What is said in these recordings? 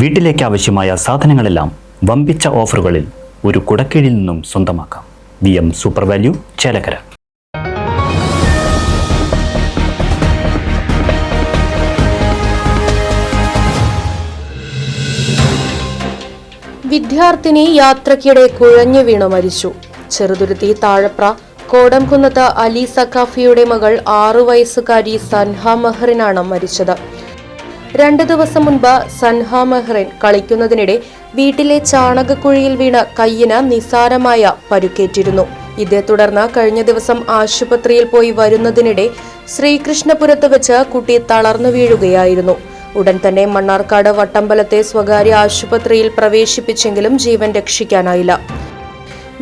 വീട്ടിലേക്ക് ആവശ്യമായ സാധനങ്ങളെല്ലാം വമ്പിച്ച ഓഫറുകളിൽ ഒരു കുടക്കീഴിൽ നിന്നും സ്വന്തമാക്കാം. VM super value, Chelakkara. വിദ്യാർത്ഥിനി യാത്രയ്ക്കിടെ കുഴഞ്ഞു വീണു മരിച്ചു. ചെറുതുരുത്തി താഴപ്ര കോടംകുന്നത്ത് അലി സഖാഫിയുടെ മകൾ 6 വയസ്സുകാരി സൻഹ മെഹറിനാണ് മരിച്ചത്. 2 ദിവസം മുൻപ് സൻഹ മെഹറിൻ കളിക്കുന്നതിനിടെ വീട്ടിലെ ചാണകക്കുഴിയിൽ വീണ് കയ്യിന് നിസാരമായ പരുക്കേറ്റിരുന്നു. ഇതേ തുടർന്ന് കഴിഞ്ഞ ദിവസം ആശുപത്രിയിൽ പോയി വരുന്നതിനിടെ ശ്രീകൃഷ്ണപുരത്ത് വെച്ച് കുട്ടി തളർന്നു വീഴുകയായിരുന്നു. ഉടൻ തന്നെ മണ്ണാർക്കാട് വട്ടമ്പലത്തെ സ്വകാര്യ ആശുപത്രിയിൽ പ്രവേശിപ്പിച്ചെങ്കിലും ജീവൻ രക്ഷിക്കാനായില്ല.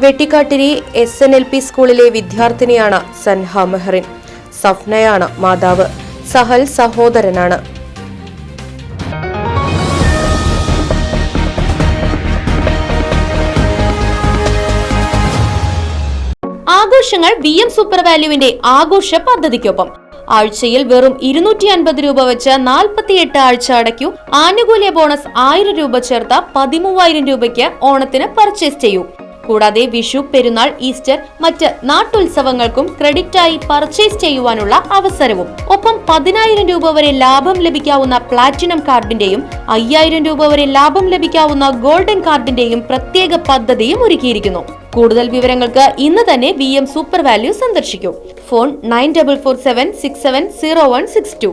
വെട്ടിക്കാട്ടിരി SNLP സ്കൂളിലെ വിദ്യാർത്ഥിനിയാണ് സൻഹ മെഹറിൻ. സഫ്നയാണ് മാതാവ്. സഹൽ സഹോദരനാണ്. ആഘോഷങ്ങൾ VM സൂപ്പർ വാല്യൂവിന്റെ ആഘോഷ പദ്ധതിക്കൊപ്പം ആഴ്ചയിൽ വെറും 250 രൂപ വെച്ച് 48 ആഴ്ച അടയ്ക്കൂ. ആനുകൂല്യ ബോണസ് 1000 രൂപ ചേർത്ത് 13000 രൂപയ്ക്ക് ഓണത്തിന് പർച്ചേസ് ചെയ്യൂ. കൂടാതെ വിഷു, പെരുന്നാൾ, ഈസ്റ്റർ, മറ്റ് നാട്ടുത്സവങ്ങൾക്കും ക്രെഡിറ്റായി പർച്ചേസ് ചെയ്യുവാനുള്ള അവസരവും. ഒപ്പം 10000 രൂപ വരെ ലാഭം ലഭിക്കാവുന്ന പ്ലാറ്റിനം കാർഡിന്റെയും 5000 രൂപ വരെ ലാഭം ലഭിക്കാവുന്ന ഗോൾഡൻ കാർഡിന്റെയും പ്രത്യേക പദ്ധതിയും ഒരുക്കിയിരിക്കുന്നു. കൂടുതൽ വിവരങ്ങൾക്ക് ഇന്ന് തന്നെ VM സൂപ്പർ വാല്യൂ സന്ദർശിക്കൂ. ഫോൺ 9447670162.